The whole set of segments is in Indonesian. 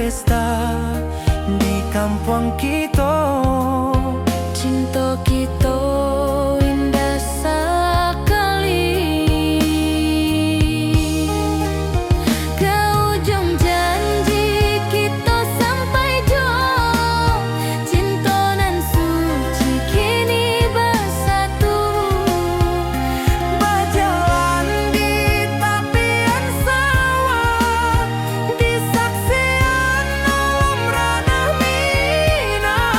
pesta di kampung kita. Cinta kita indah sekali. Ke ujung janji kita sampai jauh. Cinta nan suci kini bersatu. Berjalan di tepian sawah, di saksian alam ranah Minang.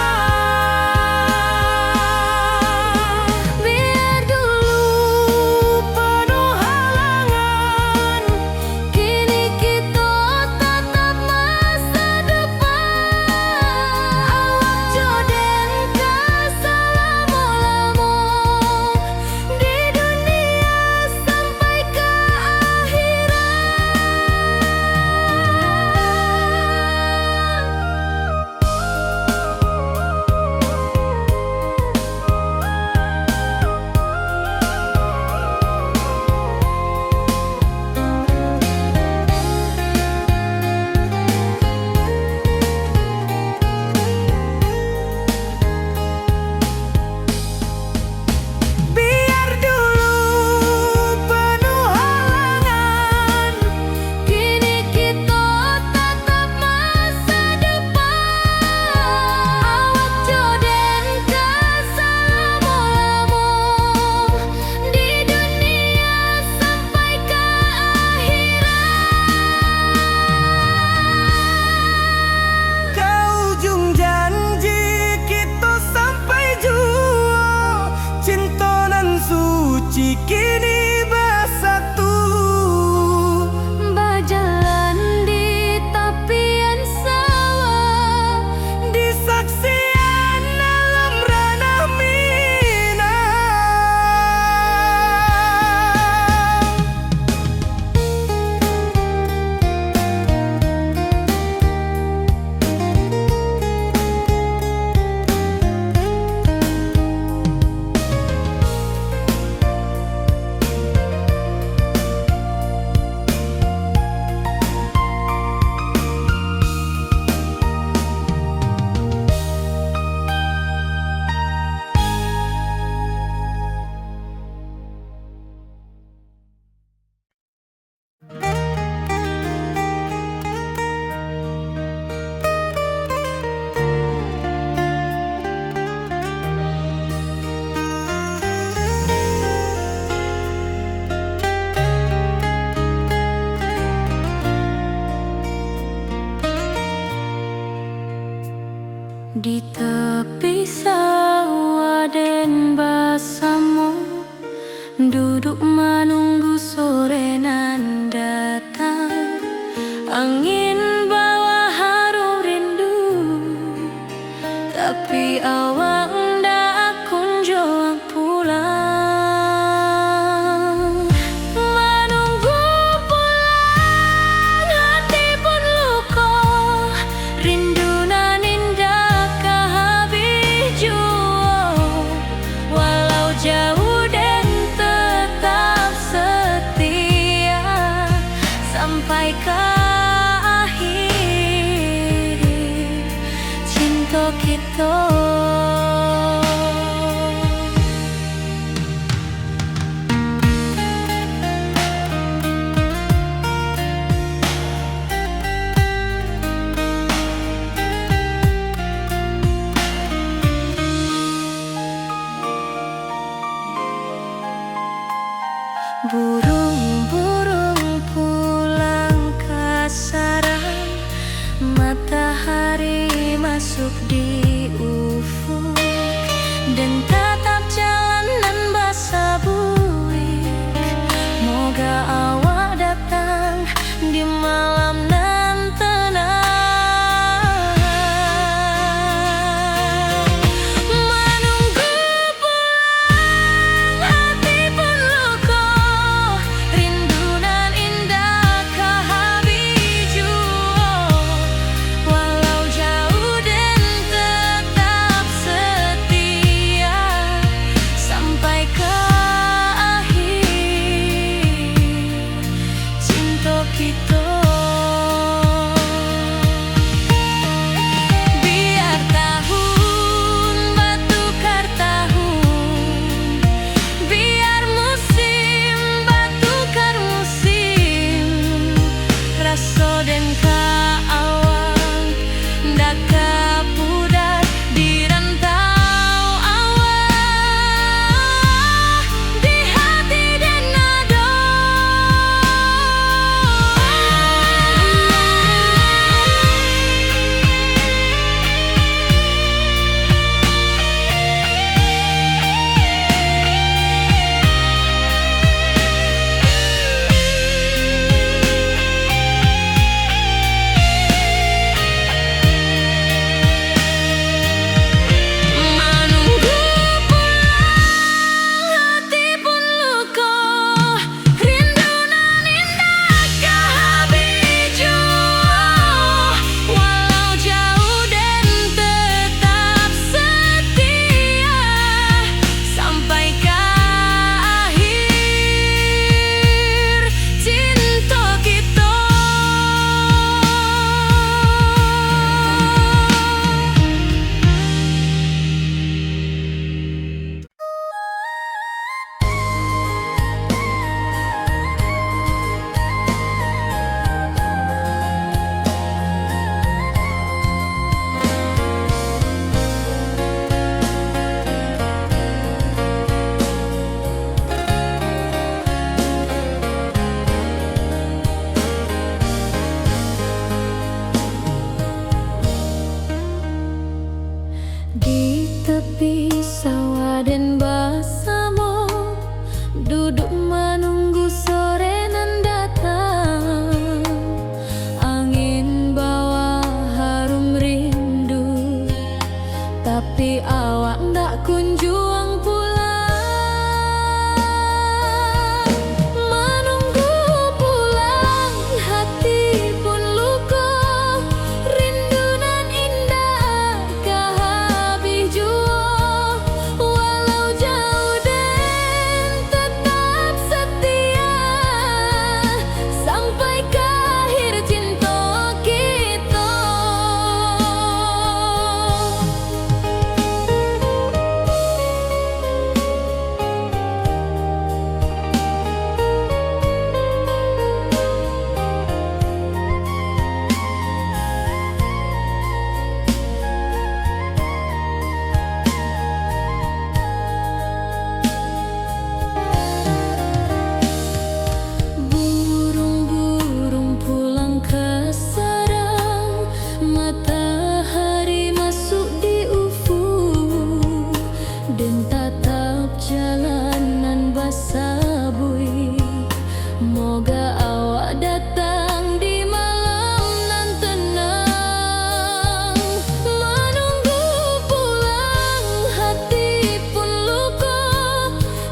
Moga awak datang di malam nan tenang. Menunggu pulang hati pun luka,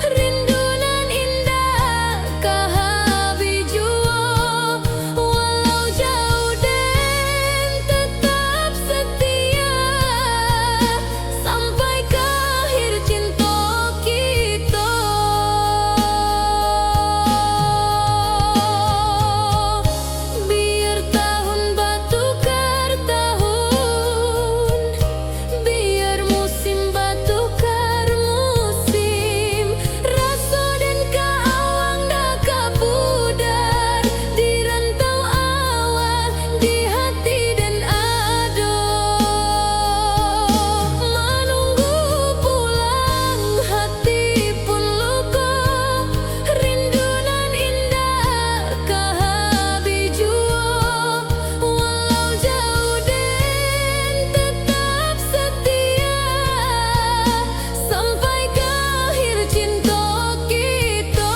rindu nan indah kahabi jua. Walau jauh den tetap setia, sampai ke akhir cinta kita. Biar tahun batukar tahun, biar musim batukar musim, rasa dan kaawang dah kapudar di rantau awal di hati dan ado. Menunggu pulang hati pun luka, rindu nan indah kahabi jua. Walau jauh den tetap setia, sampai ke akhir cinta kita.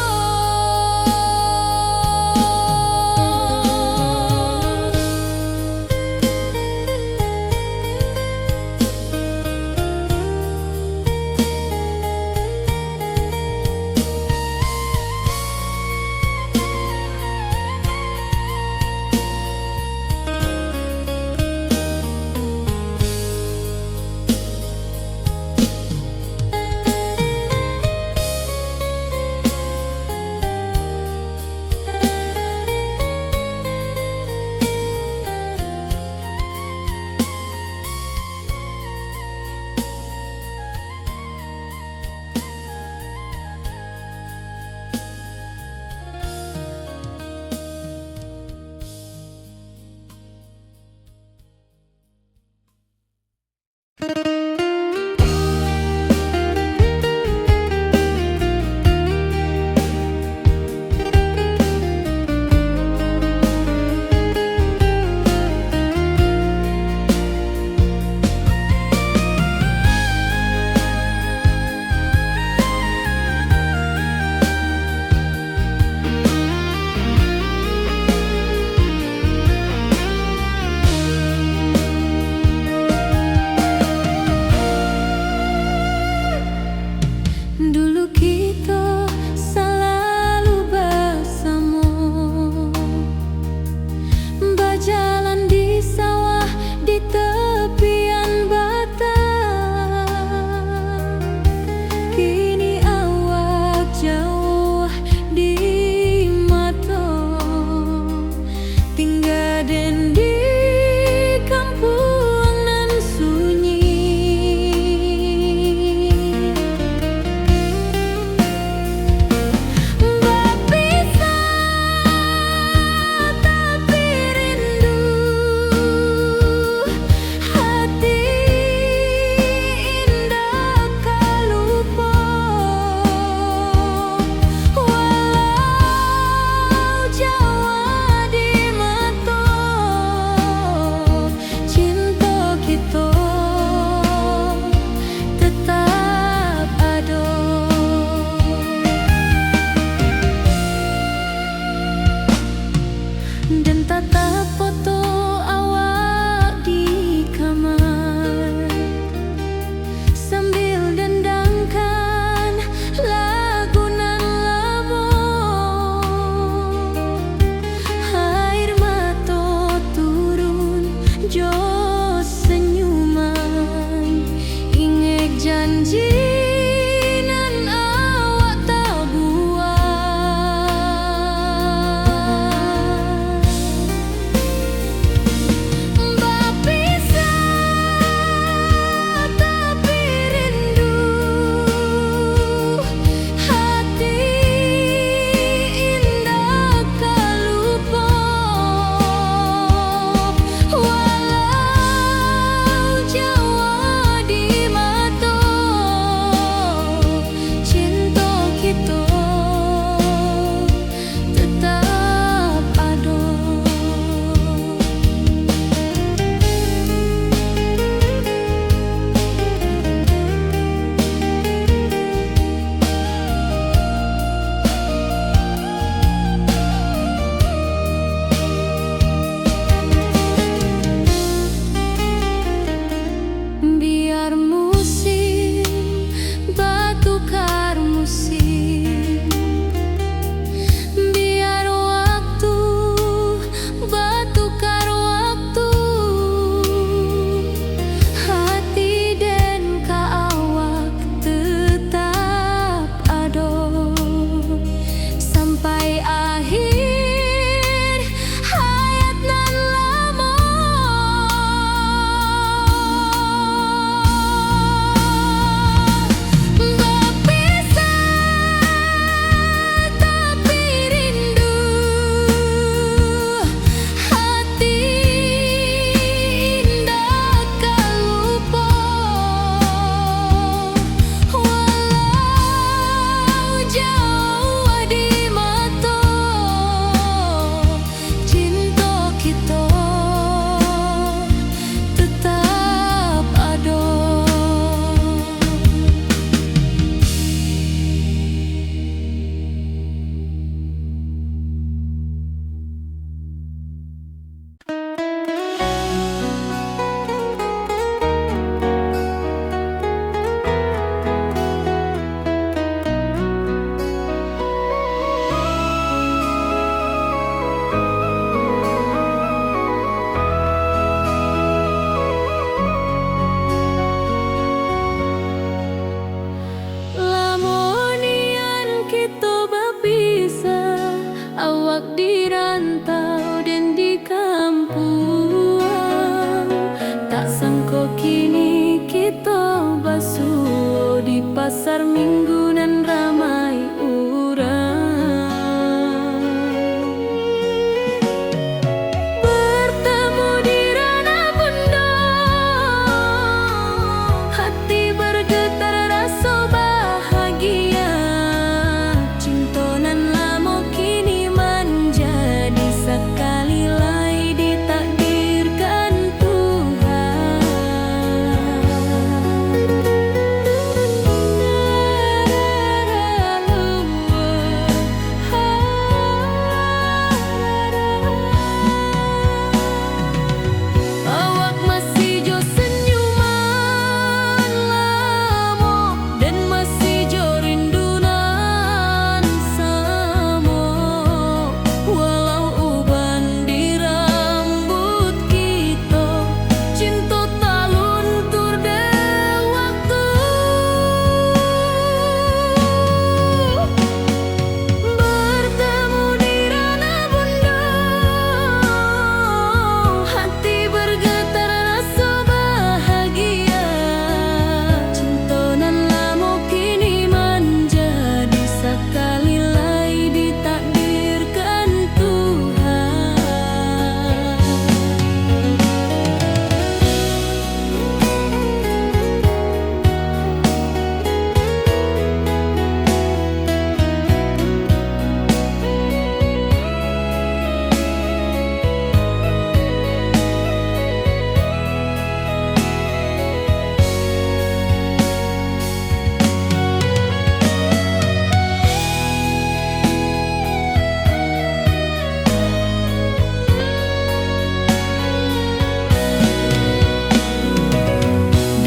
Dulu kita selalu bersama, berjalan di sawah di tepian batang. Kini awak jauh di mata, tinggal den di kampung nan sunyi. Dan tatap foto awak di kamar, sambil dendangkan lagu nan lama. Air mata turun jo senyuman, ingat janji nan awak tak buat. di rantau dan di kampung, tak sangko kini kita basuh di pasar minggu nan ramai urang. Bertemu di Rana Bunda, hati bergetar rasa bahagia. Cinta nan lama kini menjadi sekali lagi ditakdirkan Tuhan. Awak masih jo senyuman lamo dan masih jo rindunan samo. Walau uban di rambut kita, cinta tak luntur deh waktu. Bertemu di Rana Bunda, hati bergetar rasa bahagia. Cinta nan lama kini menjadi sekali lagi ditakdirkan Tuhan.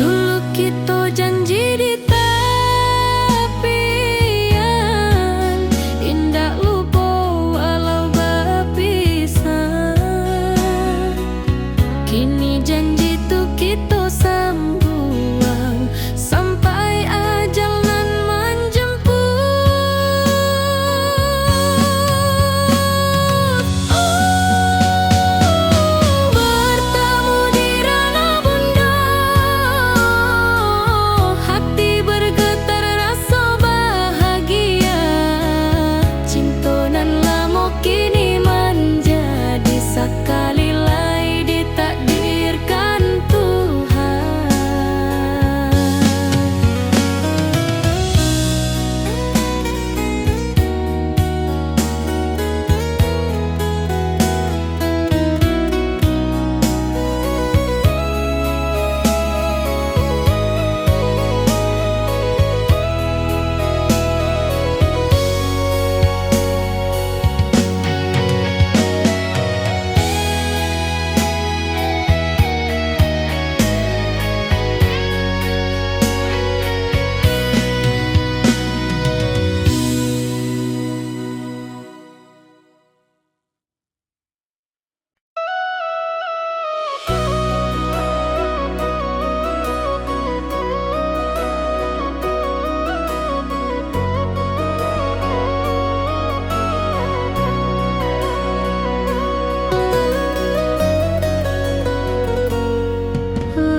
Dulu kita janji di tepian, indah lupa walau berpisah. Kini janji tu kita sambung sampai ajal nan menjemput. Bertemu di Rana Bunda, hati bergetar rasa bahagia. Cinta nan lama kini menjadi sekali lagi ditakdirkan Tuhan.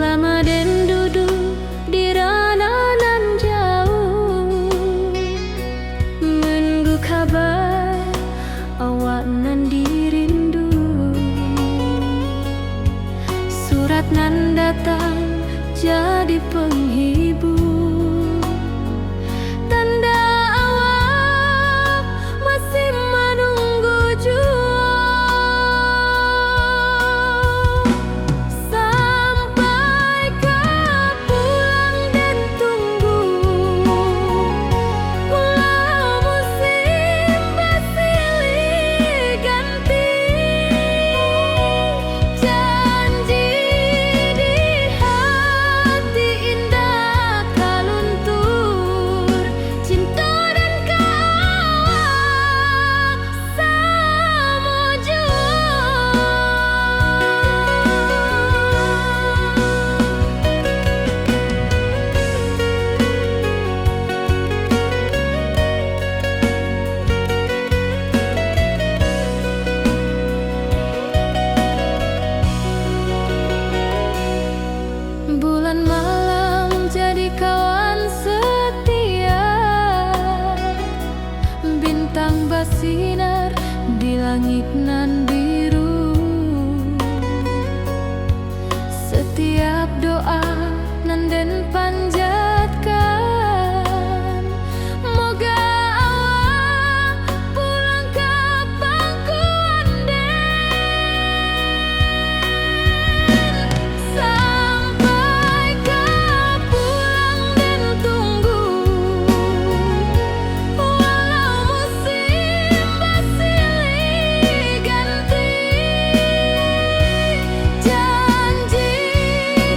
Lama dan duduk di Rana nan jauh, menunggu kabar awak nan dirindu. Surat nan datang jadi penghibur, tanda awak masih menunggu jua. Sampai kau pulang dan tunggu, walau musim bersilih ganti. Janji di hati indah nan biru. Setiap doa nan den panjatkan, moga awak pulang ke pangkuan den. Sampai ke pulang den tunggu, walau musim bersilih ganti. Janji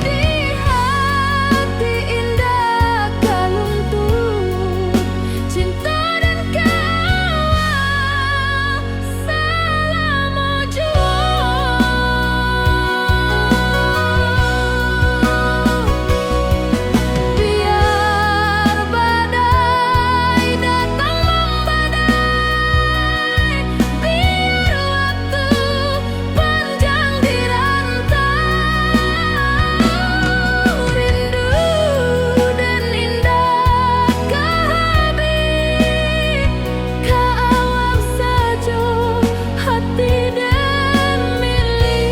di hati indah kaluntur, cinta dan kawal selama biar badai datang membadai, biar waktu panjang dirantau, rindu dan indah kehabis, kawal saja hati dan milik.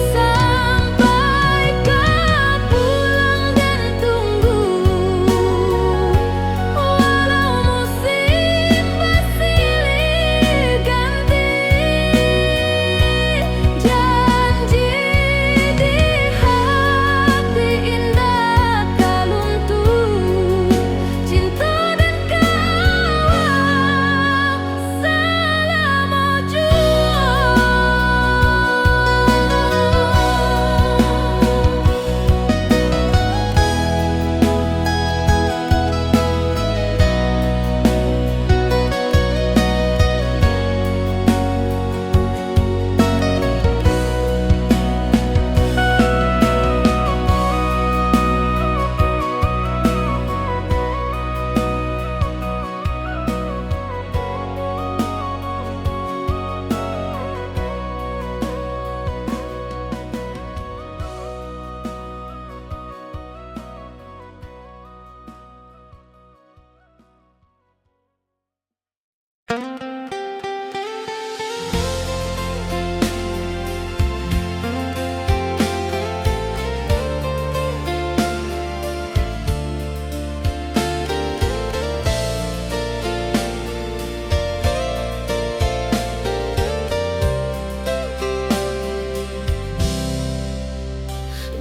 Sampai ke pulang dan tunggu, walau musim bersilih ganti. Janji di hati indah kaluntur, cinta dan kawal selama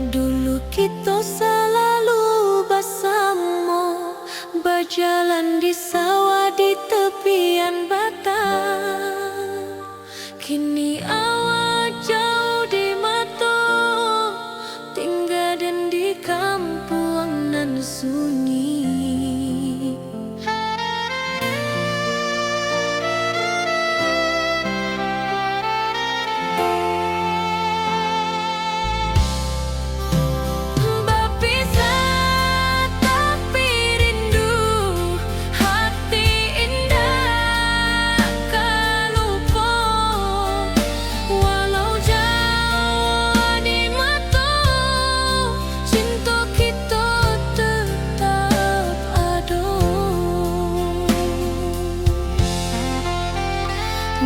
dulu kita selalu bersama, berjalan di sawah di tepian batang. Kini awak jauh di mata, tinggal dan di kampung nan sunyi. Berpisah tapi rindu, hati indah kalupa, walau jauh di mata, cinta kita tetap ada.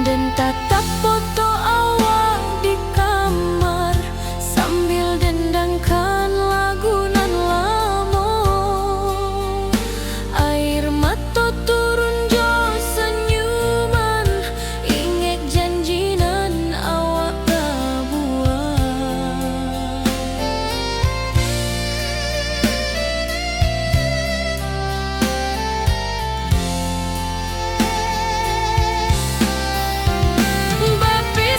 Dan tatap foto awak di kamar, sambil dendangkan lagu nan lama. Air mata turun jo senyuman, ingat janji nan awak buat. Berpisah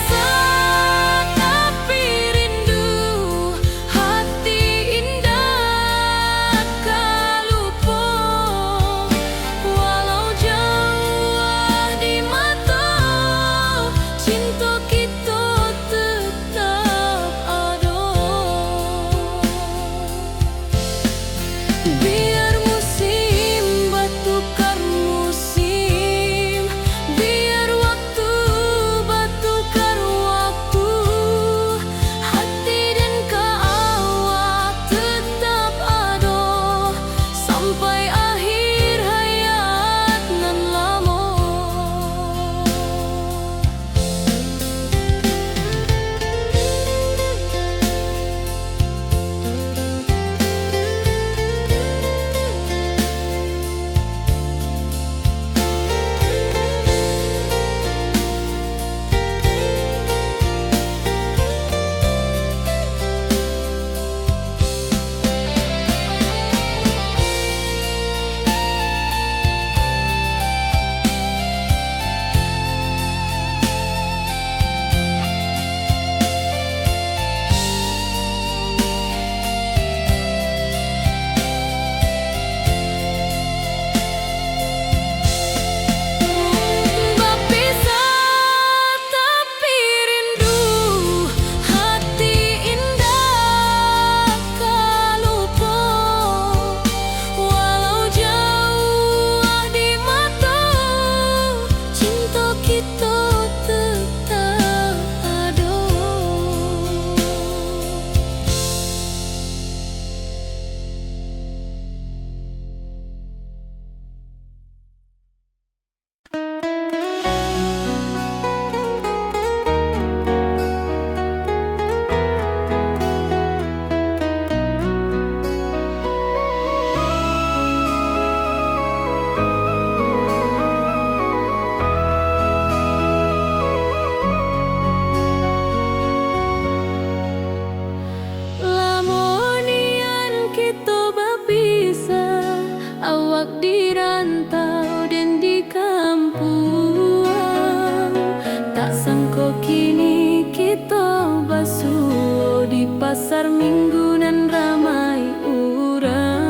basuh di pasar minggu nan ramai urang.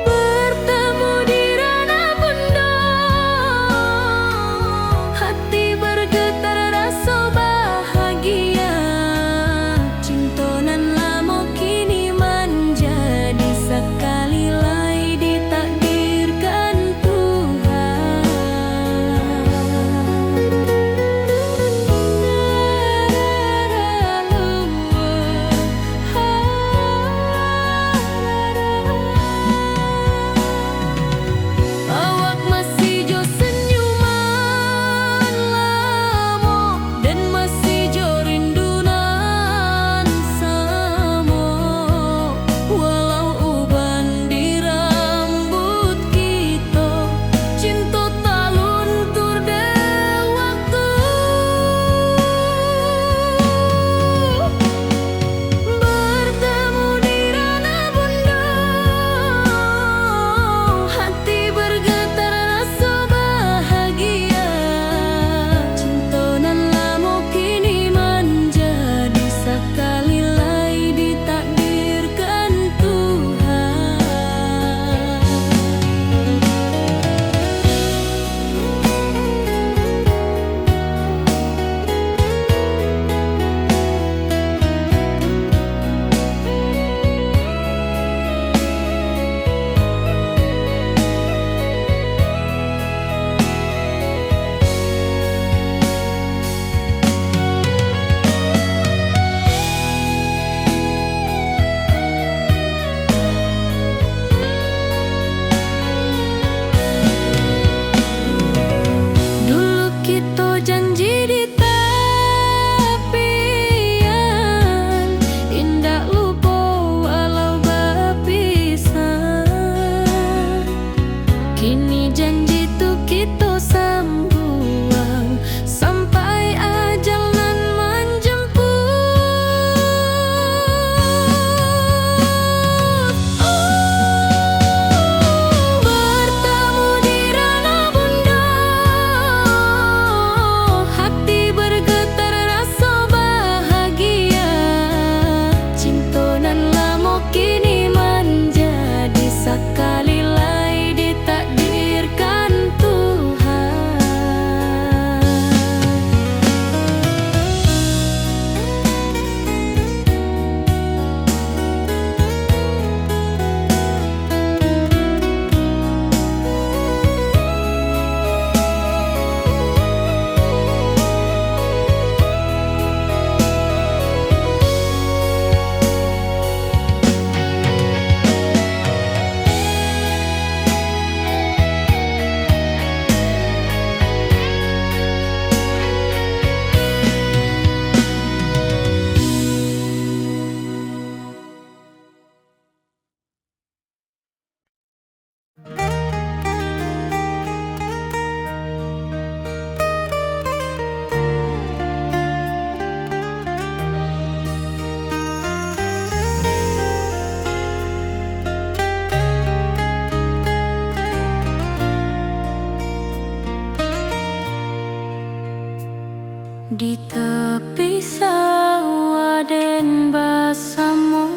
Bertemu di Rana Bunda, hati bergetar rasa bahagia. Cinta nan lama kini menjadi sekali lai ditakdirkan Tuhan. Awak masih jo senyuman lamo dan masih jo rindunan samo. Walau uban di rambut kita, cinta tak luntur de waktu. Bertemu di Rana Bunda, hati bergetar rasa bahagia. Cinta nan lama kini menjadi sekali lai ditakdirkan Tuhan. Dulu kita janji di tepian, indah lupa walau berpisah. Kini janji tu kita sambuang sampai ajal nan menjemput. Bertemu di Rana Bunda, hati bergetar rasa bahagia. Cinta nan lama kini menjadi sekali lai ditakdirkan Tuhan. Di tepi sawah den bersama,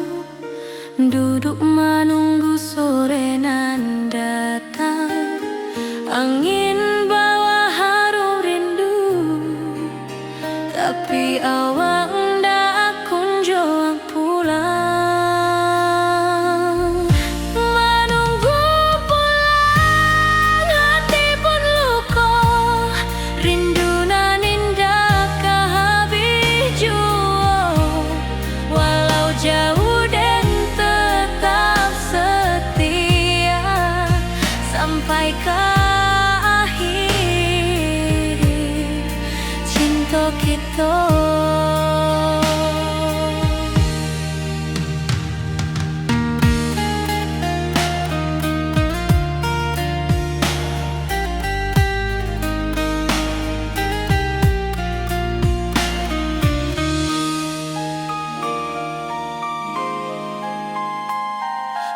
duduk menunggu sore nan datang. Angin bawa harum rindu, tapi awak ndak kunjung pulang. Menunggu pulang, hati pun luka, rindu nan indah kehabis jua. Walau jauh dan tetap setia sampai ke akhir cinta kita.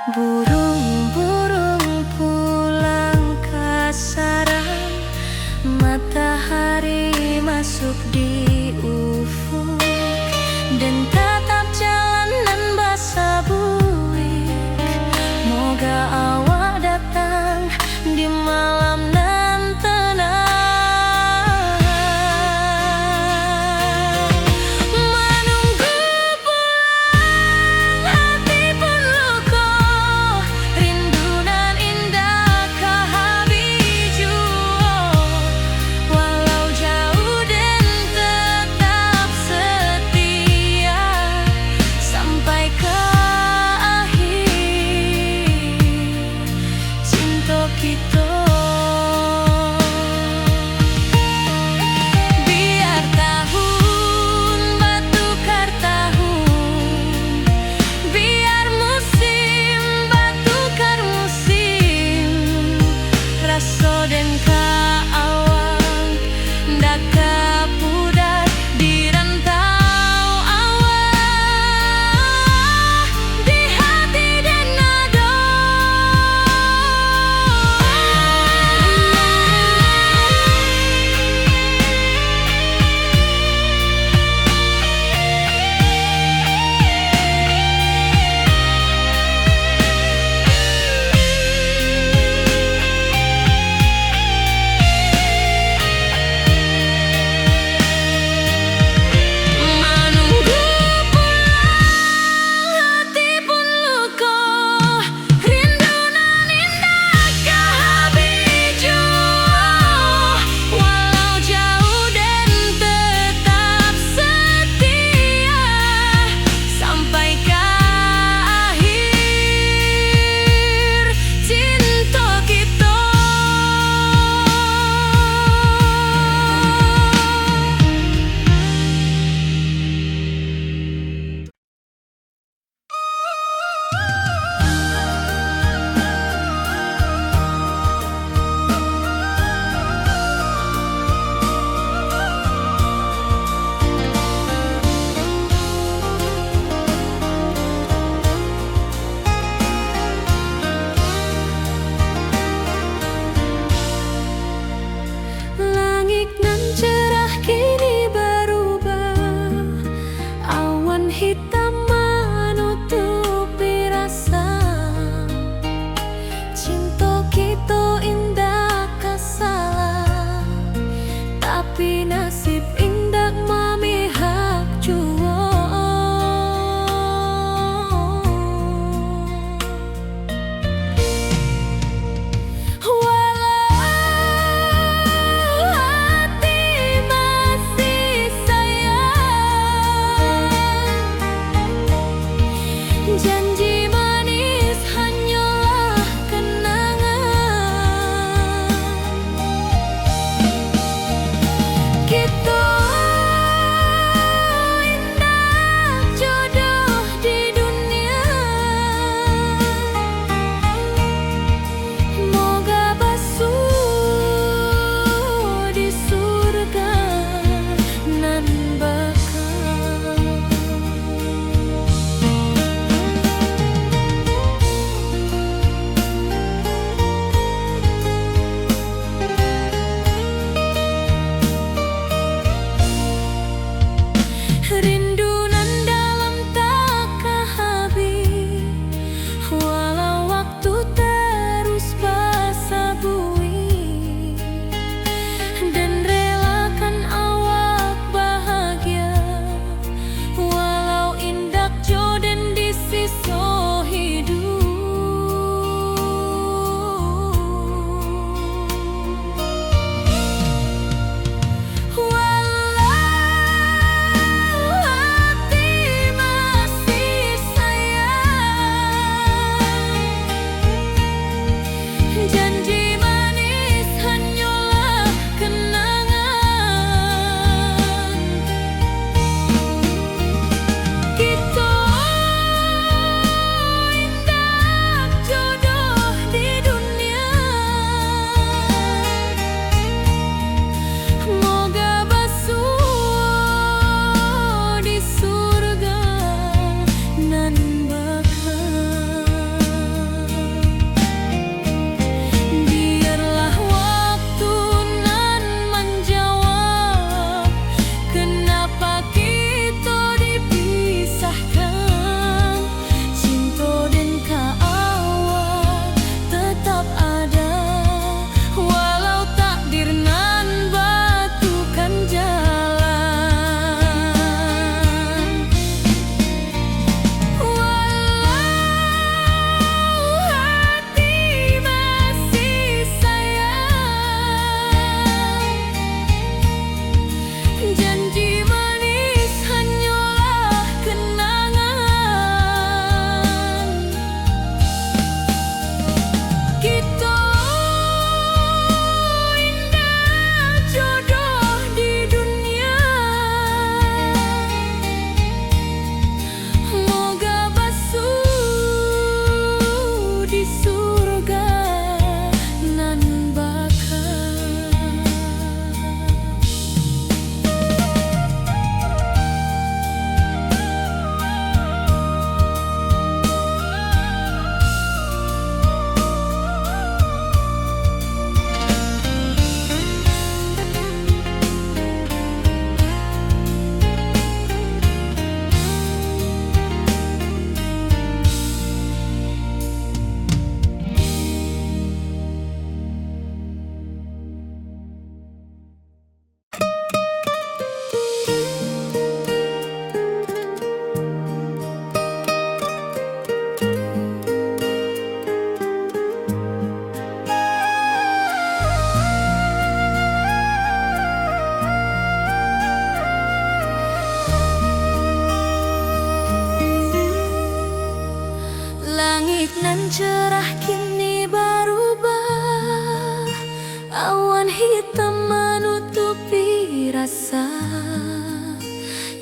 Burung-burung pulang ke sarang, matahari kita. Biar tahun batukar tahun, biar musim batukar musim, raso den kaawang daka pudar di rantau awak, di hati den ado.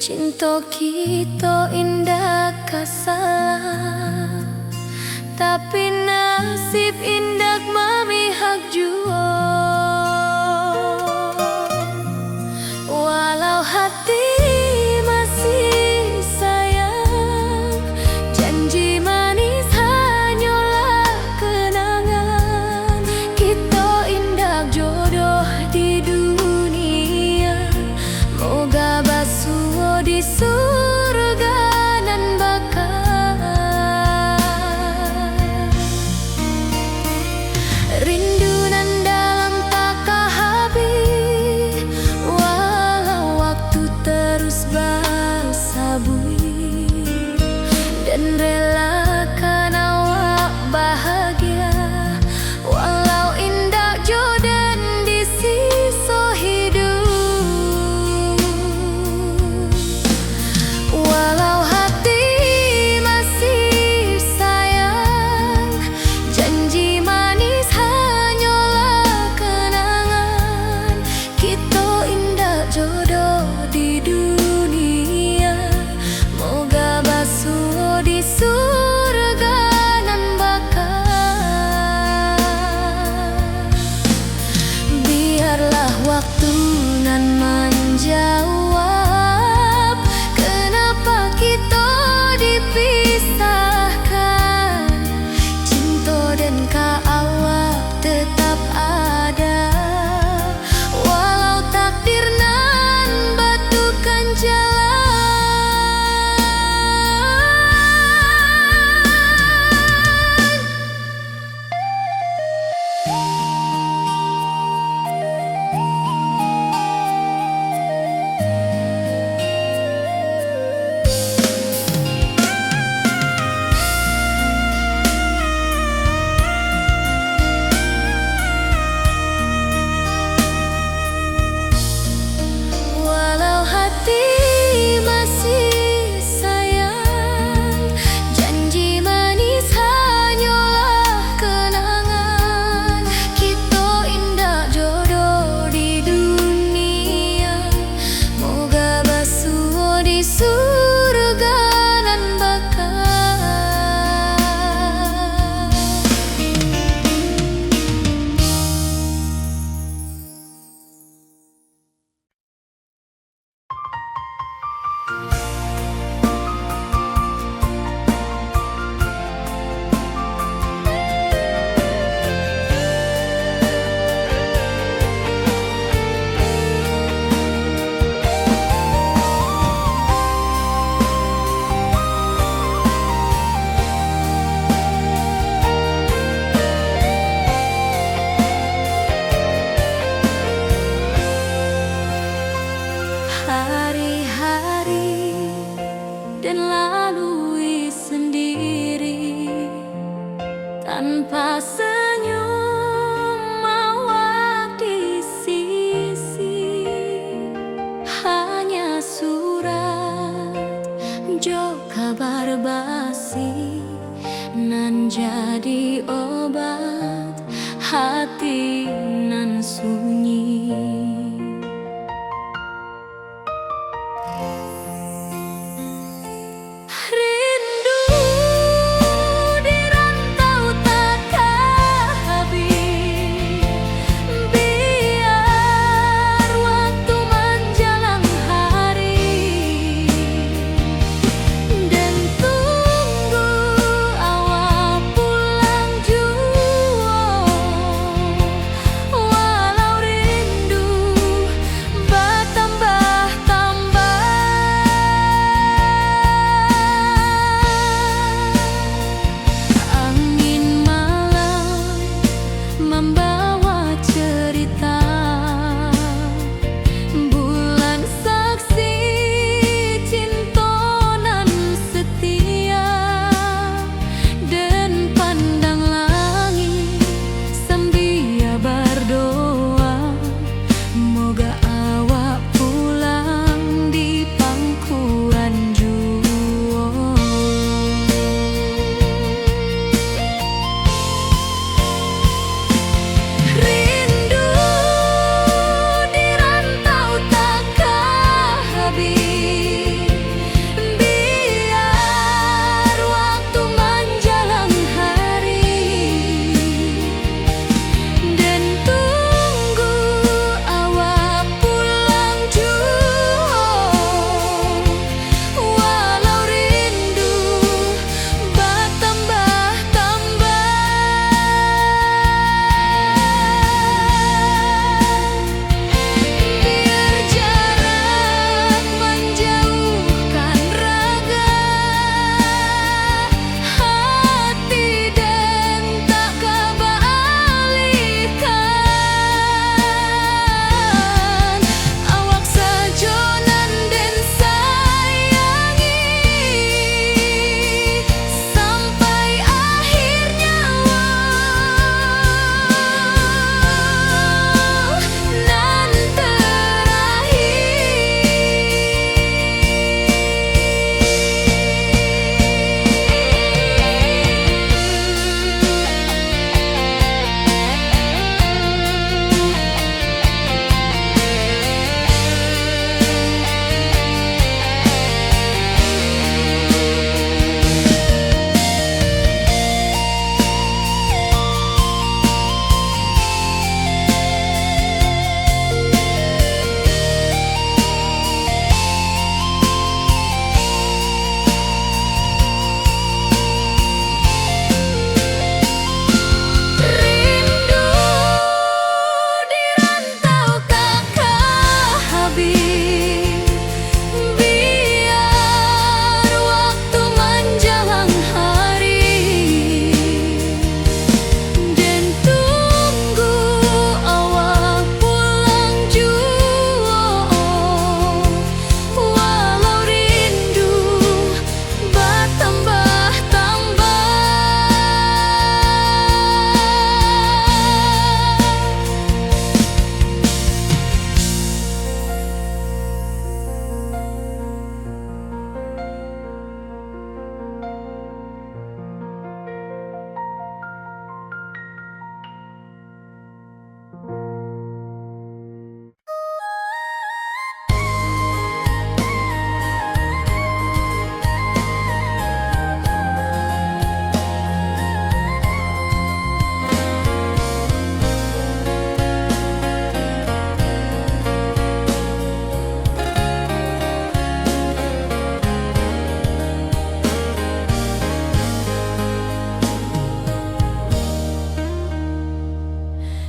Cinta kita indah kasalah, tapi nasib indah memihak jua. Walau hati masih sayang, janji manis hanyalah kenangan. Kita indah jodoh di dunia, moga basuh di surga nan bakal. Rindu nan dalam tak habis, walau waktu terus bersabui, dan relakan awak bahagia, walau indah jodan di sisa hidup. Walau hati masih sayang, janji manis hanyalah kenangan. Kita indah jodoh di dunia, moga basuh di surga nan bakal. Biarlah waktu nan menjawab kenapa kita dipisahkan. Cinta dan awak tetap ada, walau takdir nan batukan jalan. Walau hati masih sayang, janji manis hanyalah kenangan. Kita indah jodoh di dunia, moga basuh di surga nan bakal. Hari-hari dan lalui sendiri, tanpa senyum awak di sisi. Hanya surat jo kabar basi nan jadi obat hati nan sunyi. Rindu di rantau tak habis, biar waktu menjelang hari, dan tunggu awak pulang jua. Walau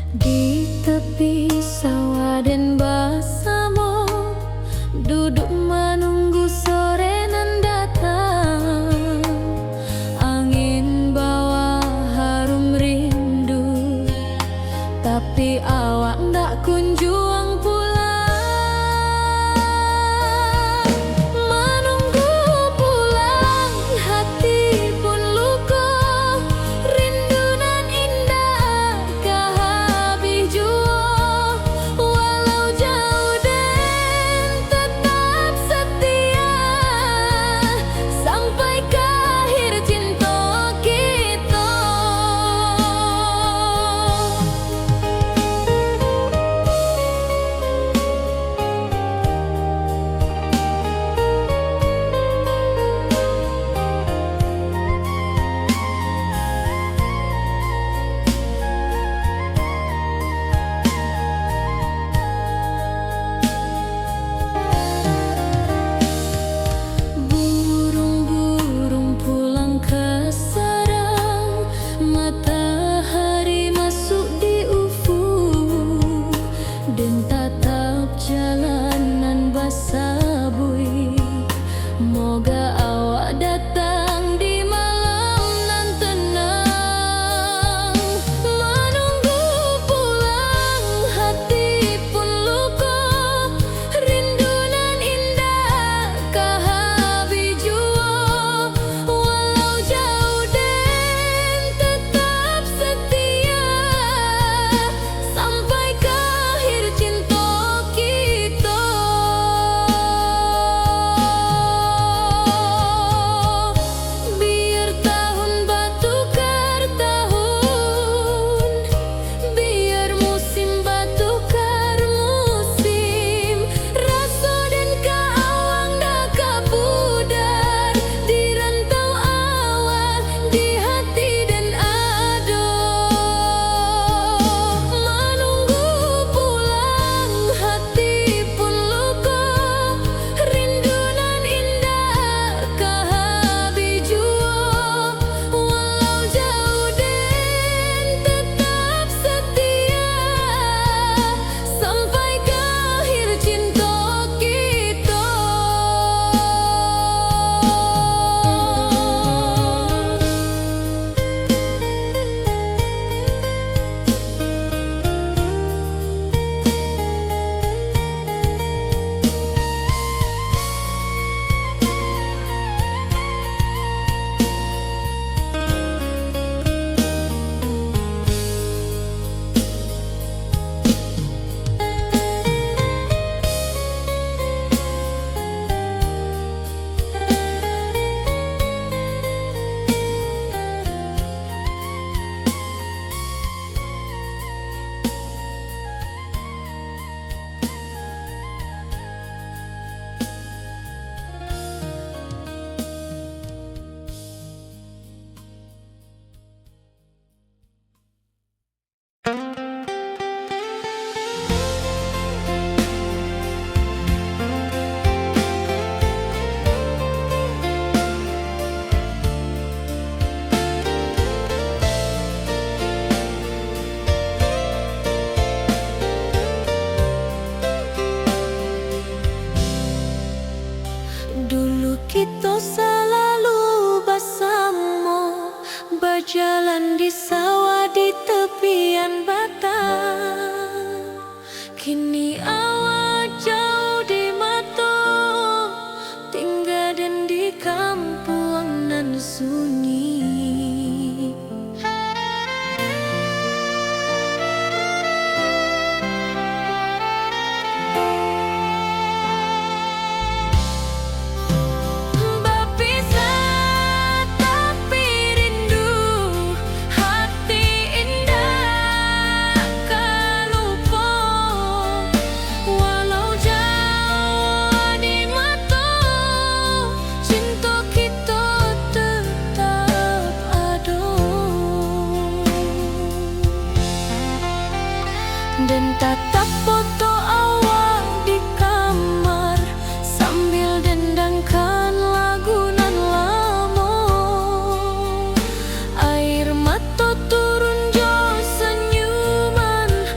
Di tepi sawah dan bersama duduk menunggu sore nan datang. Angin bawa harum rindu, tapi awak ndak kunjung pulang. Menunggu pulang, hati pun luka. Rindu nan indah kah habis jua. Walau jauh dan tetap setia, sampai ke akhir cinta kita. Burung-burung pulang ke sarang, matahari masuk di ufuk, dan tatap jalanan basah bui. Moga awak datang di malam nan tenang. Menunggu pulang, hati pun luka. Rindu nan indah kah habis jua. Walau jauh dan tetap setia, sampai ke akhir cinta kita. Biar tahun bertukar tahun, biar musim bertukar musim. Rasa dan keawang dah kapudar di rantau awal, di hati dan ado. Menunggu pulang, hati pun luka. Rindu nan indah kah habis jua. Walau jauh dan tetap setia, sampai ke akhir cinta kita. Dulu kita selalu bersama, berjalan di sawah di tepian batang. Kini awak jauh di mata, tinggal dan di kampung nan sunyi. Berpisah tapi rindu, hati indah kah lupa. Walau jauh di mata, cinta kita tetap ada. Dan tatap foto awak di kamar, sambil dendangkan lagu nan lama. Air mata turun jo senyuman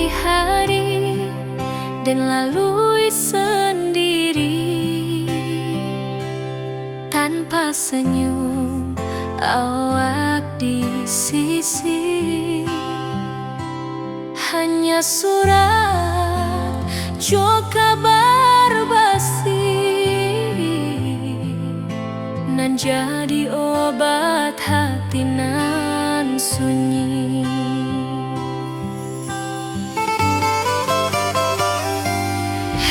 hari-hari dan lalui sendiri tanpa senyum awak di sisi. Hanya surat jo kabar basi nan jadi obat hati nan sunyi.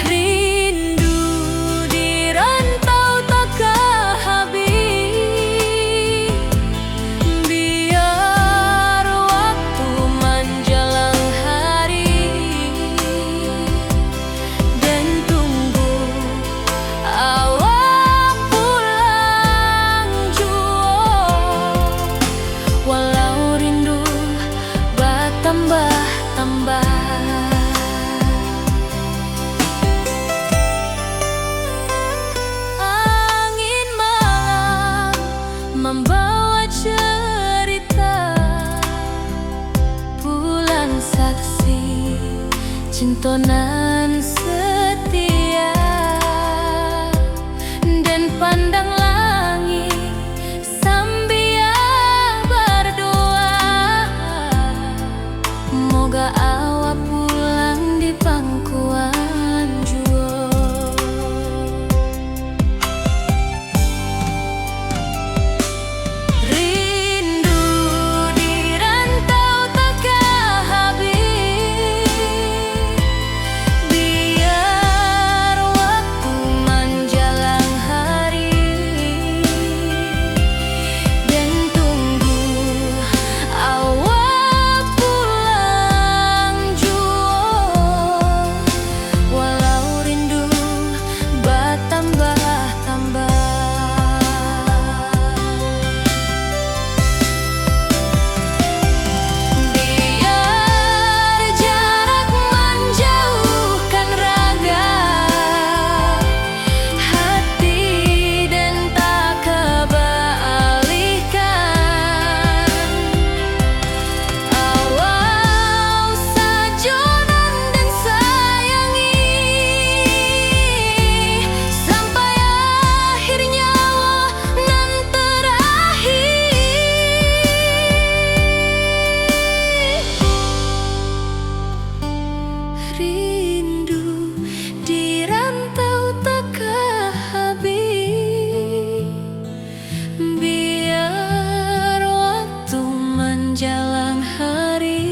Rindu di rantau takkan habis, biar waktu menjelang hari dan tunggu awak pulang jua. Walau rindu bertambah-tambah, angin malam membawa cerita, bulan saksi cintonan setia, dan pandang langit sambil berdoa, moga awak pulang di pangkuan jua. Rindu di rantau takkan habis, biar waktu menjelang hari dan tunggu awak pulang jua. Walau rindu bertambah-tambah, biar jarak menjauhkan raga hati dan tak kebalihkan. Awal sajonan dan sayangi sampai akhir nyawa nan terakhir. Rindu di rantau takkan habis, biar waktu menjelang hari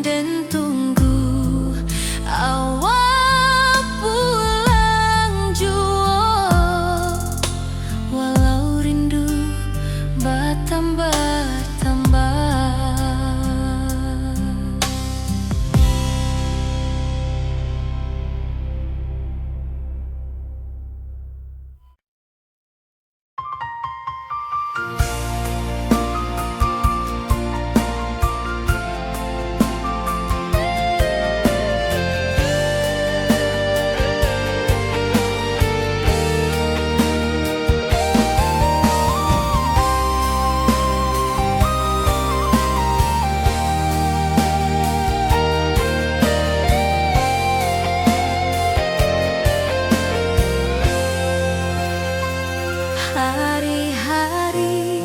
dan tunggu awak pulang jua. Walau rindu bertambah-tambah. Hari-hari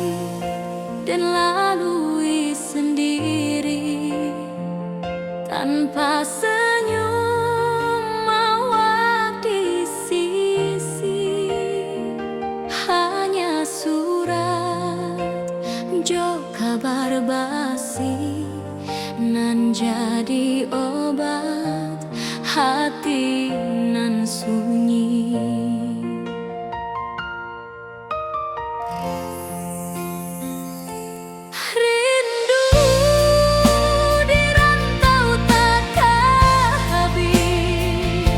dan lalui sendiri tanpa senyum awak di sisi. Hanya surat jo kabar basi nan jadi obat hati nan sunyi. Rindu di rantau takkan habis,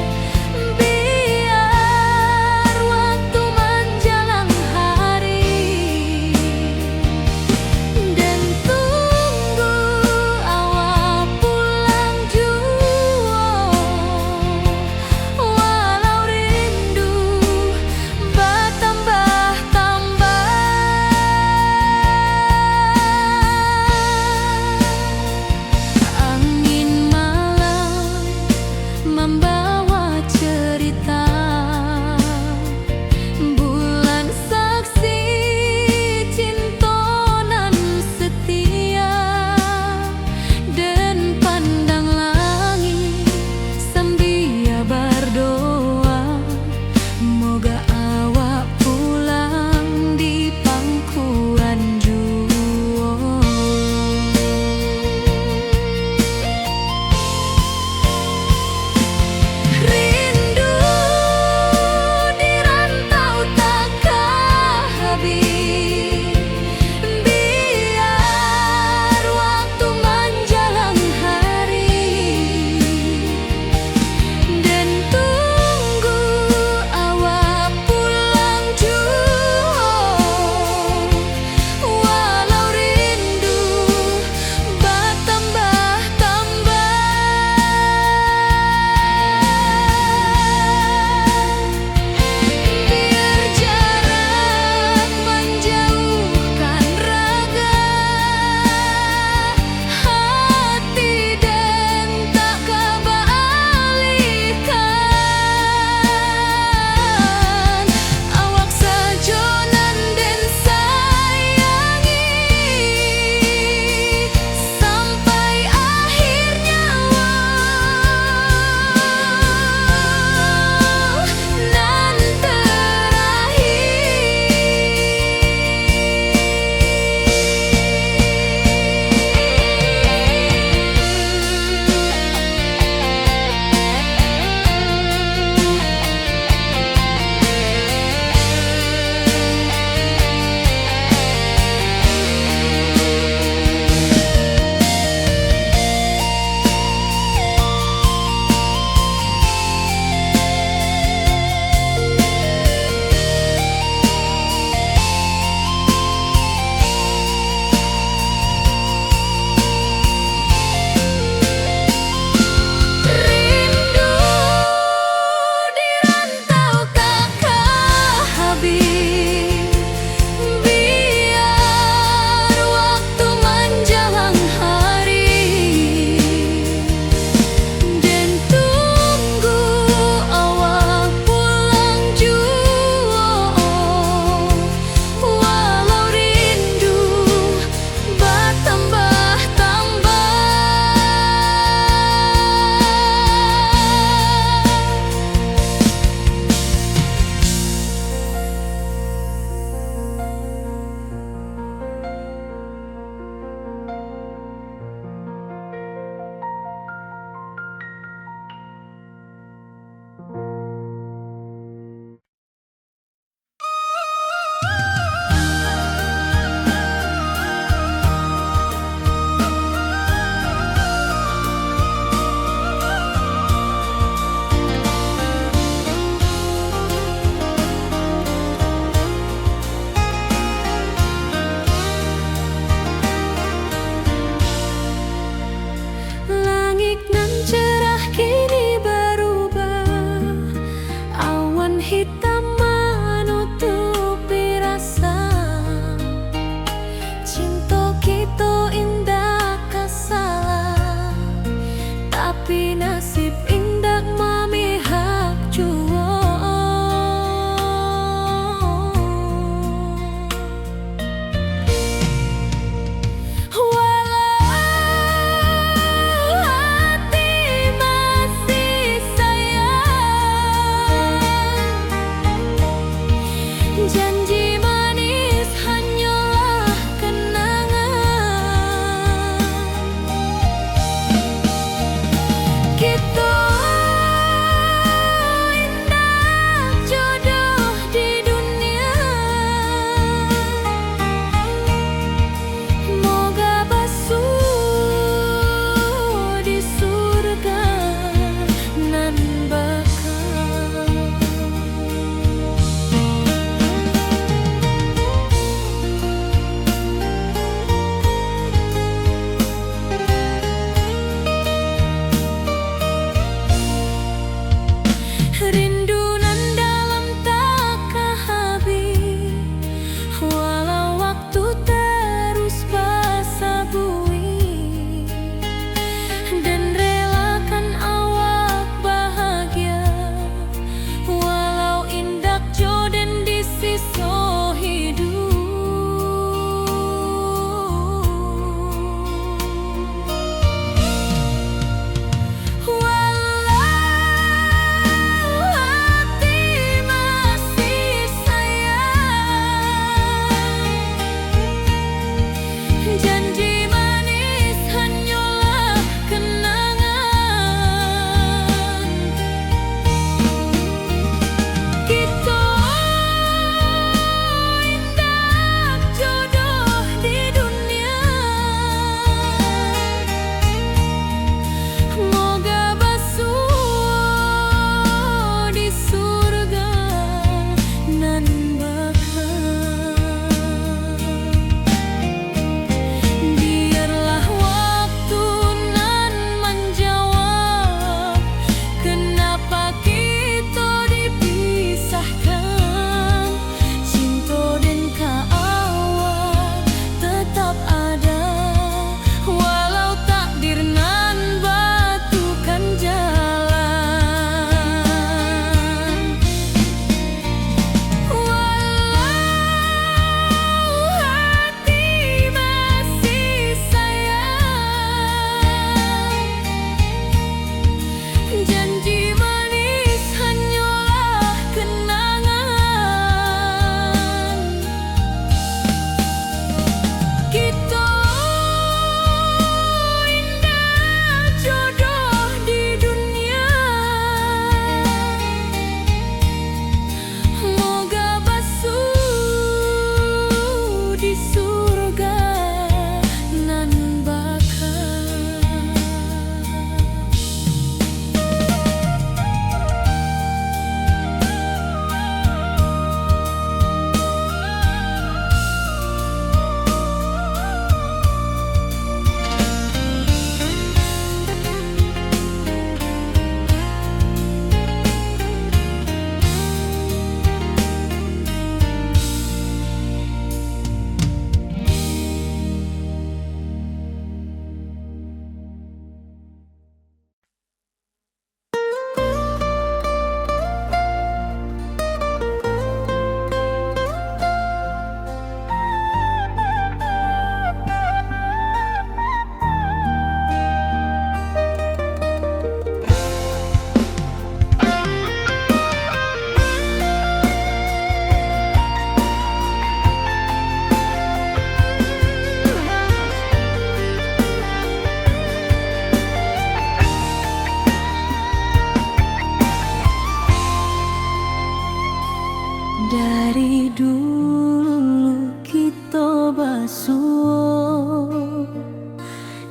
biar waktu menjelang hari dan tunggu awak pulang jua. Walau rindu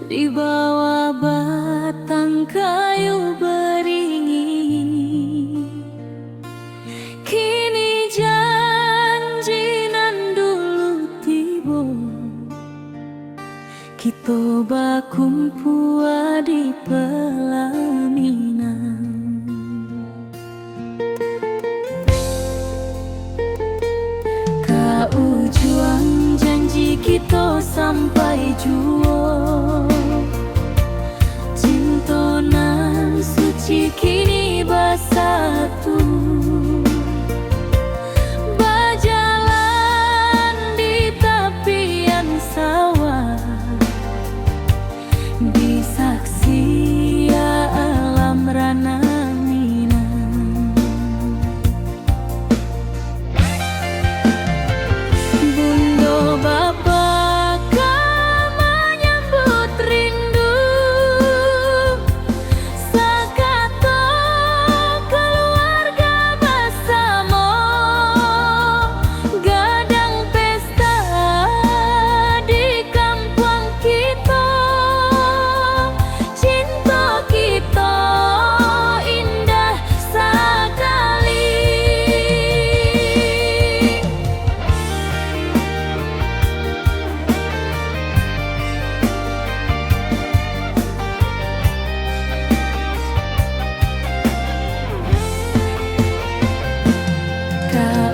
di bawah batang kayu beringin. Kini janji nan dulu tiba, kita bakumpul di pelaminan. Ujung janji kita sampai jua, cinta nan suci kini bersatu, berjalan di tepian sawah, di saksi alam rana.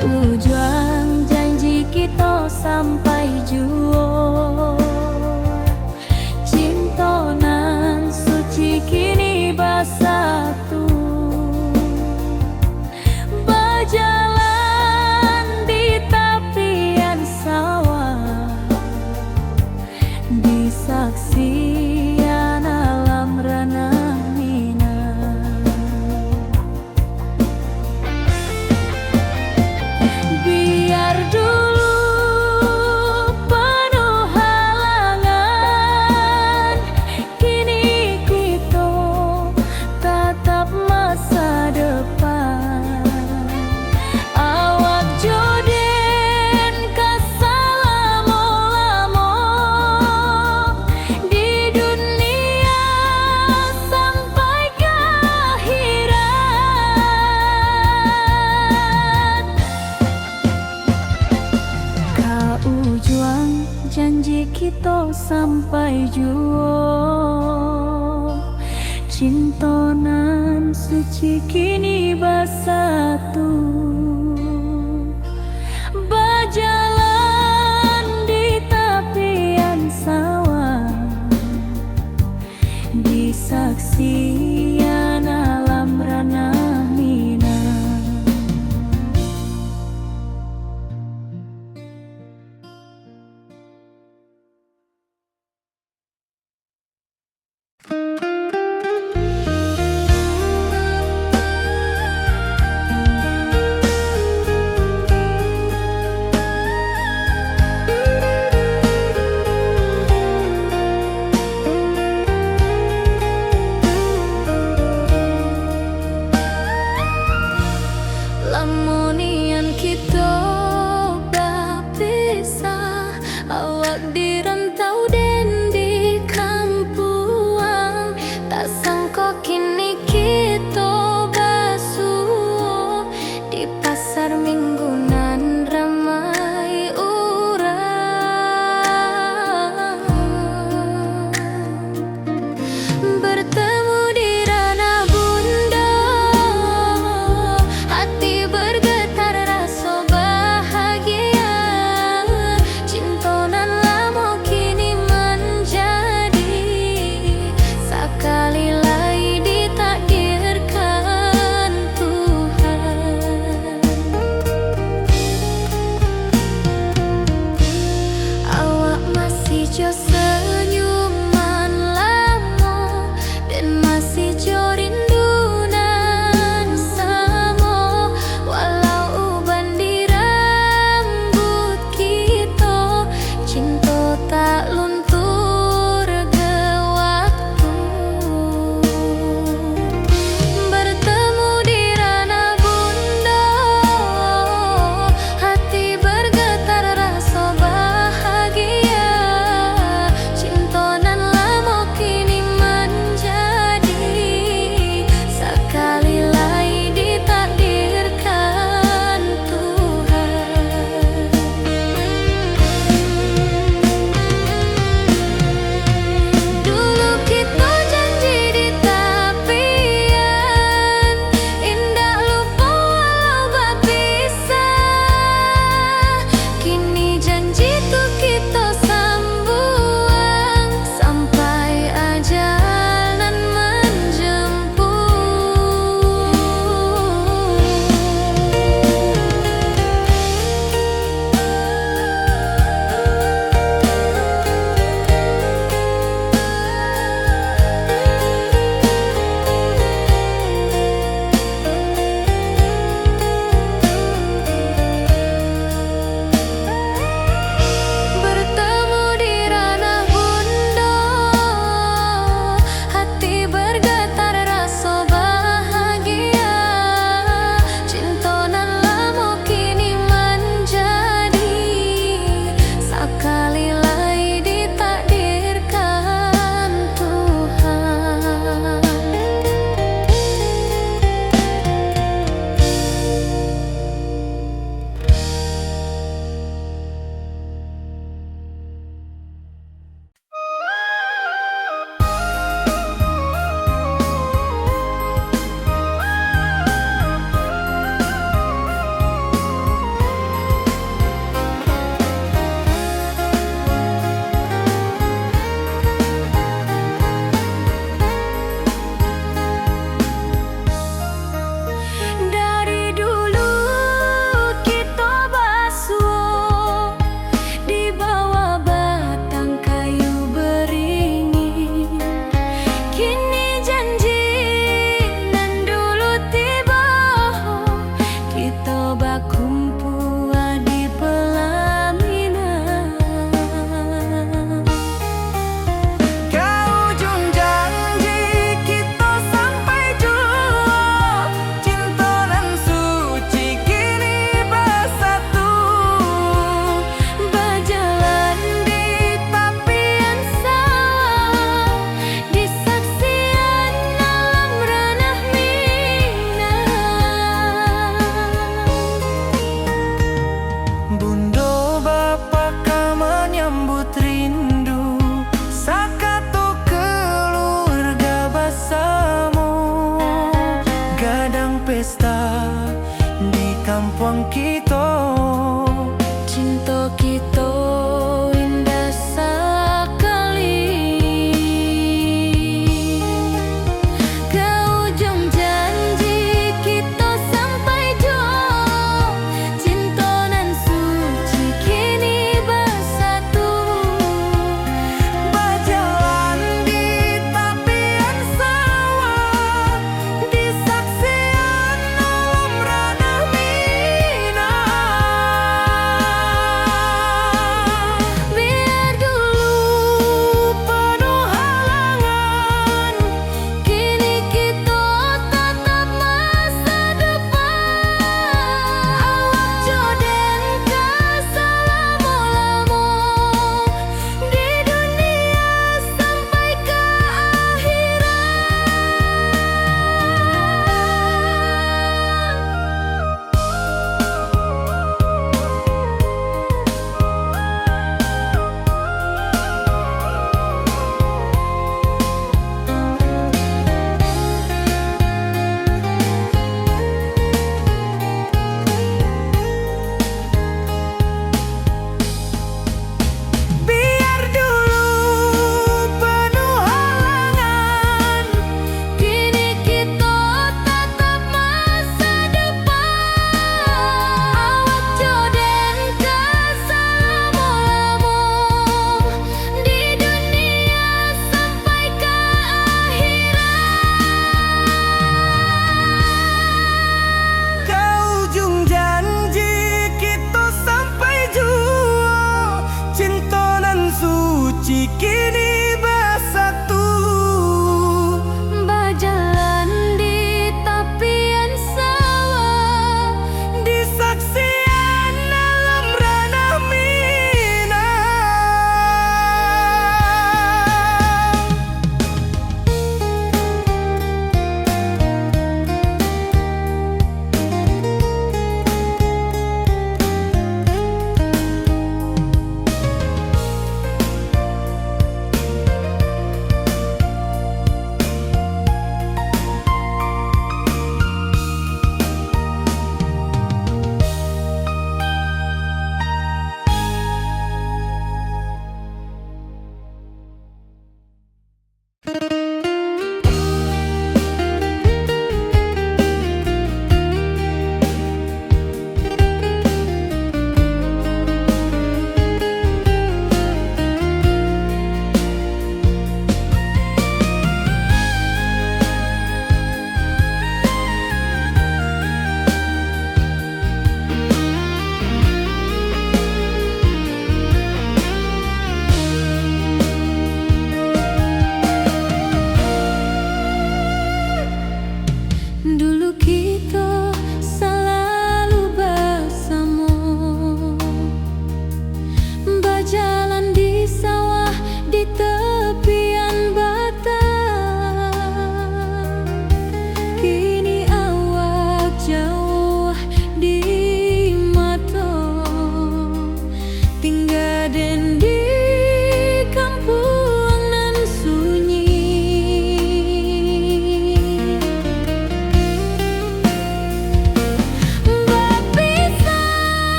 Ujung janji kita sampai jua, cinta nan suci kini bersatu, berjalan di tepian sawah, di saksian alam rana. Biar dulu penuh halangan, kini kita tatap masa depan. Awak joden kesalamo-lamo di dunia sampai ke akhirat. Ujung janji kita sampai jua, cinta nan suci kini bersatu, berjalan di tepian sawah, di saksian alam rana.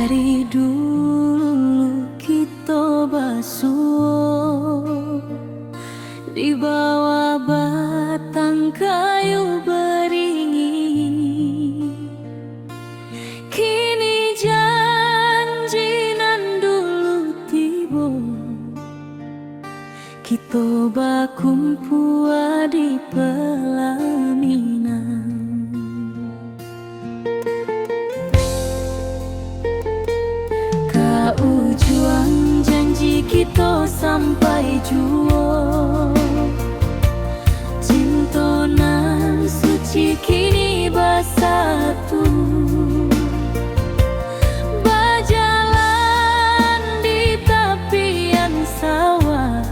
Dari dulu kita basuh di bawah batang kayu beringin. Kini janji nan dulu tiba, kita bakumpul di pelaminan. Juang janji kita sampai jua, cinta nan suci kini bersatu. Berjalan di tepian sawah,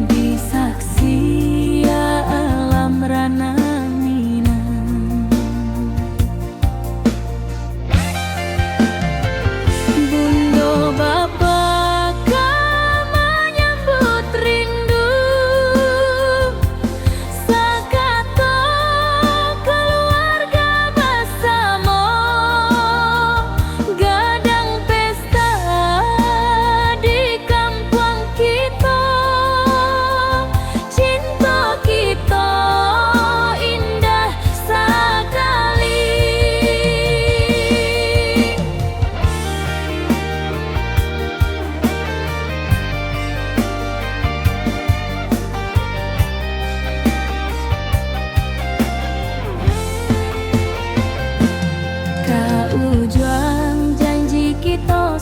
disaksi alam rana.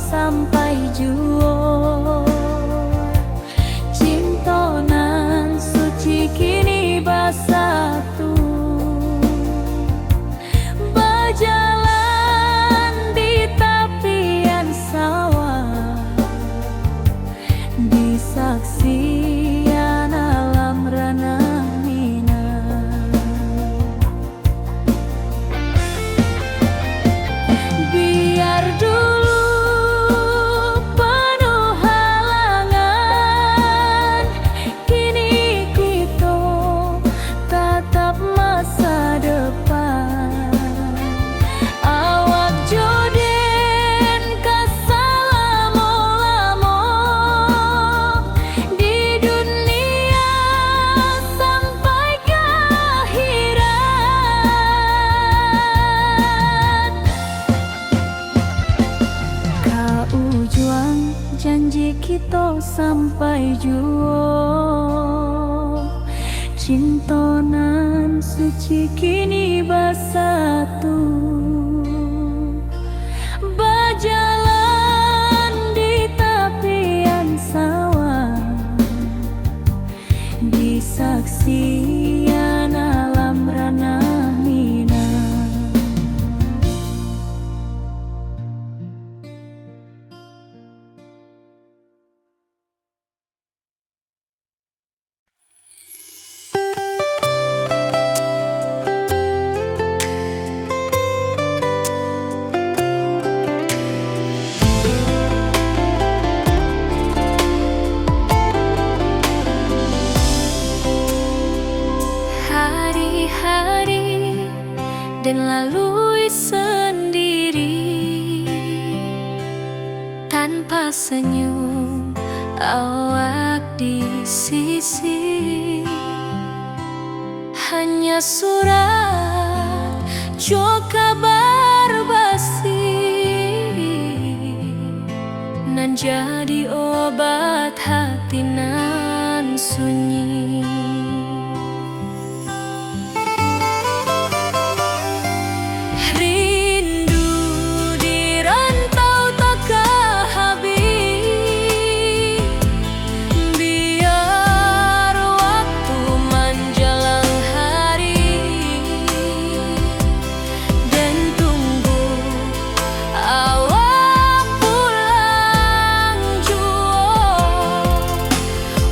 Sampai jua, cinta nan suci kini bersatu. Berjalan di tepian sawah, disaksikan alam rana. Biar dulu janji kita sampai jua, cinta nan suci kini bersatu. Berjalan di tepian sawah, disaksikan alam rana. Dan lalui sendiri tanpa senyum awak di sisi. Hanya surat jo kabar basi nan jadi obat hati nan sunyi.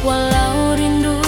Walau rindu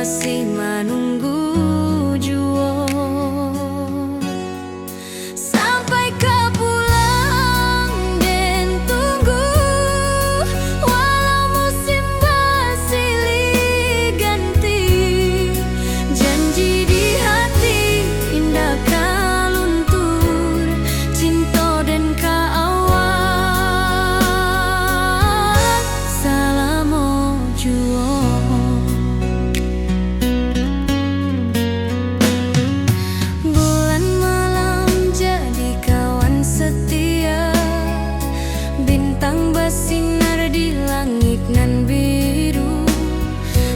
masih menunggu jua. Sampai kau pulang dan tunggu, walau musim bersilih ganti. Janji di hati indah kau luntur, cinta dan kau awak salamo jua. Bulan malam jadi kawan setia, bintang bersinar di langit nan biru.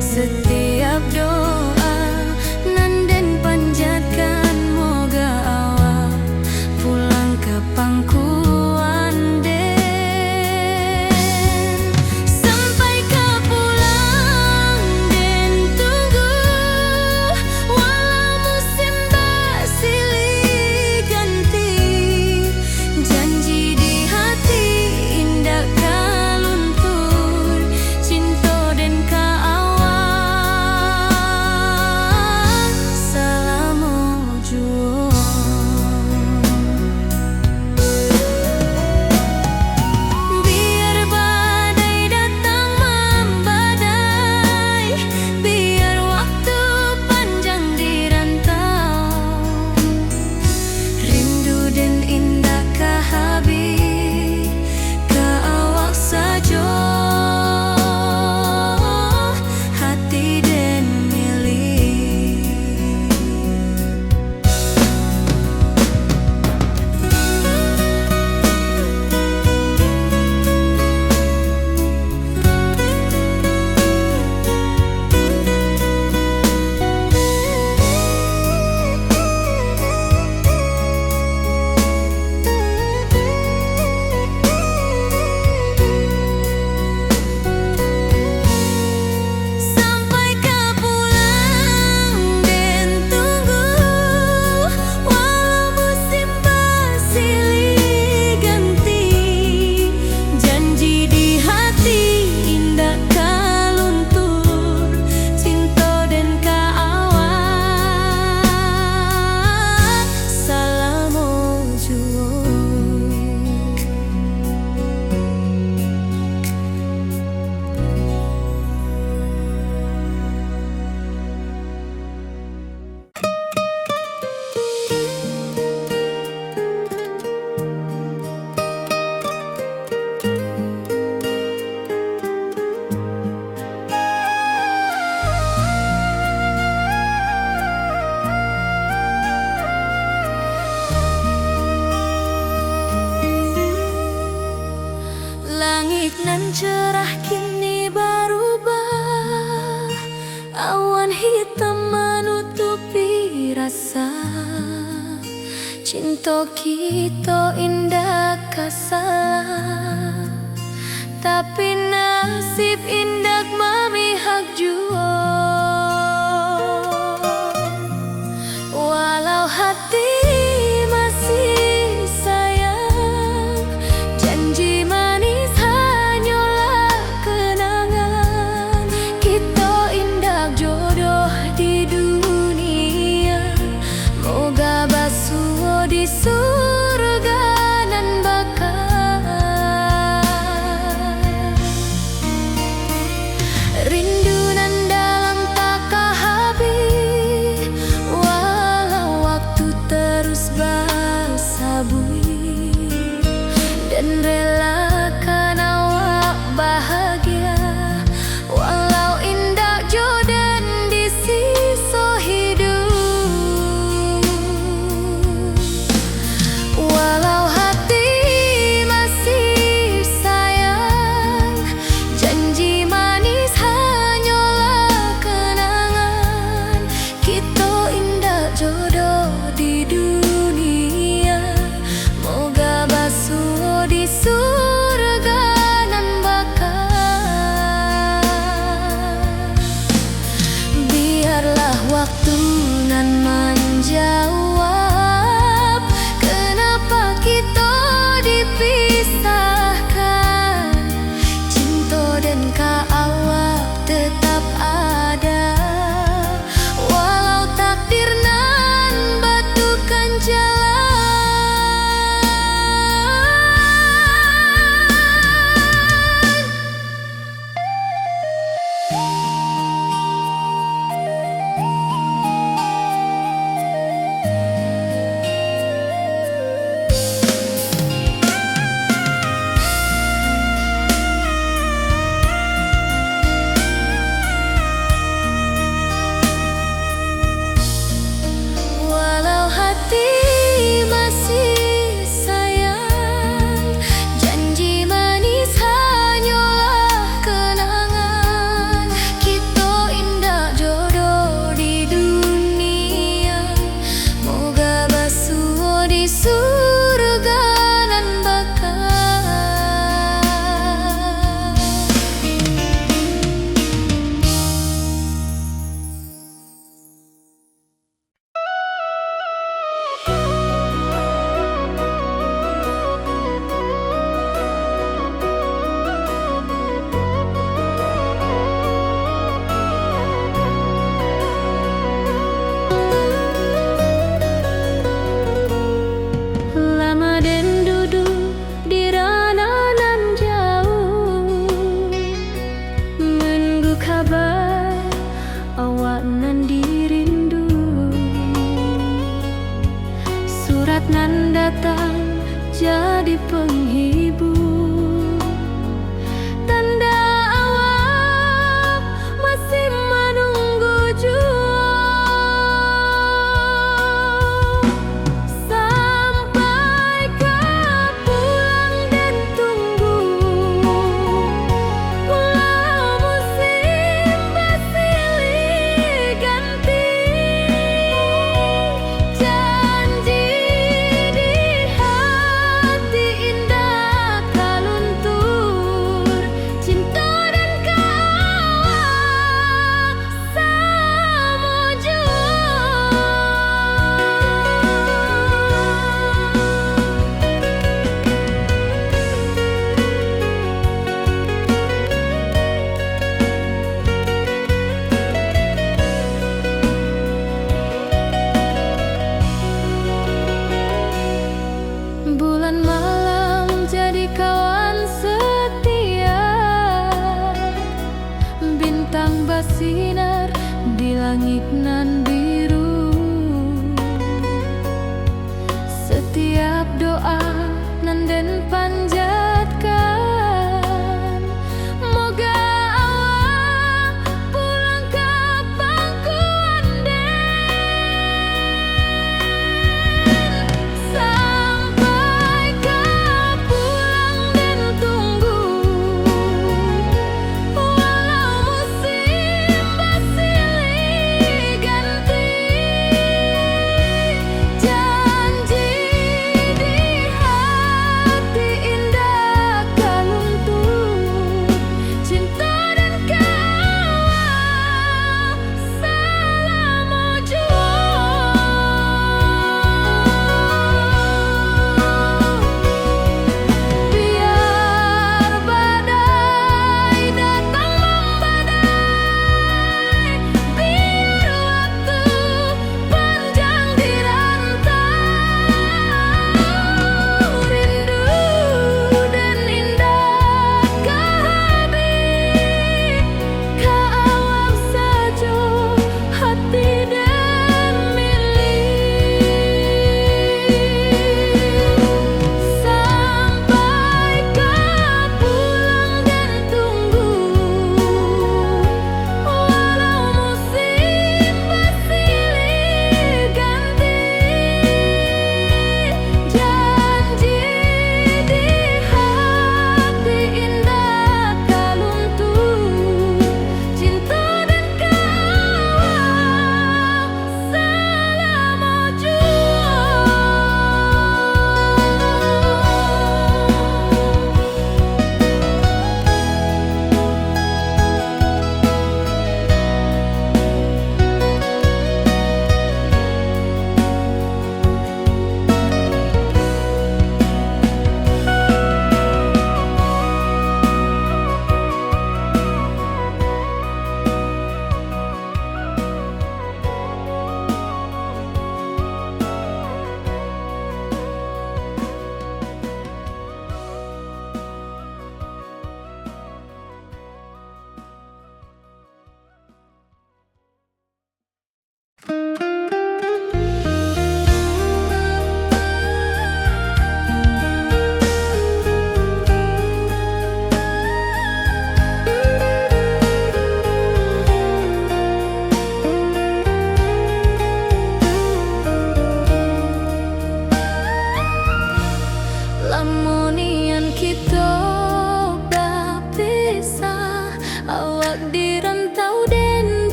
Setiap doa nan den panjatkan, moga awak pulang ke pangkuan den. Sampai kau pulang dan tunggu, walau musim bersilih ganti. Janji di hati indah kau luntur, cinta dan kau awak salamo jua. Biar badai datang membadai, biar waktu panjang dirantau, rindu dan indah kah habis ke awak saja, hati dan milik. Sampai kau pulang dan tunggu, walau musim bersilih ganti. Janji di hati indah kau luntur, cinta dan kau awak salamo jua. Langit nan cerah kini berubah, awan hitam menutupi rasa. Cinta kita indah kasalah, tapi nasib indah memihak jua. Walau hati masih sayang, janji manis hanyalah kenangan. Kita indah jodoh di dunia, moga basuh di surga nan bakal. Rindu nan dalam tak habis, walau waktu terus bersabui, dan relakan awak bahagia, walau indah jodan di sisa hidup. Walau hati masih sayang, janji manis hanyalah kenangan. Kita indah jodoh di dunia, moga basuh di surga nan bakal. Biarlah waktu nan menjawab, kenapa kita dipisahkan. Cinta dan kau awak tetap ada. datang jadi penghibur, tanda awak masih menunggu jua. Sampai kau pulang dan tunggu, pulau musim bersilih ganti. Janji di hati indah kaluntur, cinta dan kawak sama jua. Bulan malam jadi kawan setia, bintang bersinar di langit nan biru. Setiap doa nan den panjang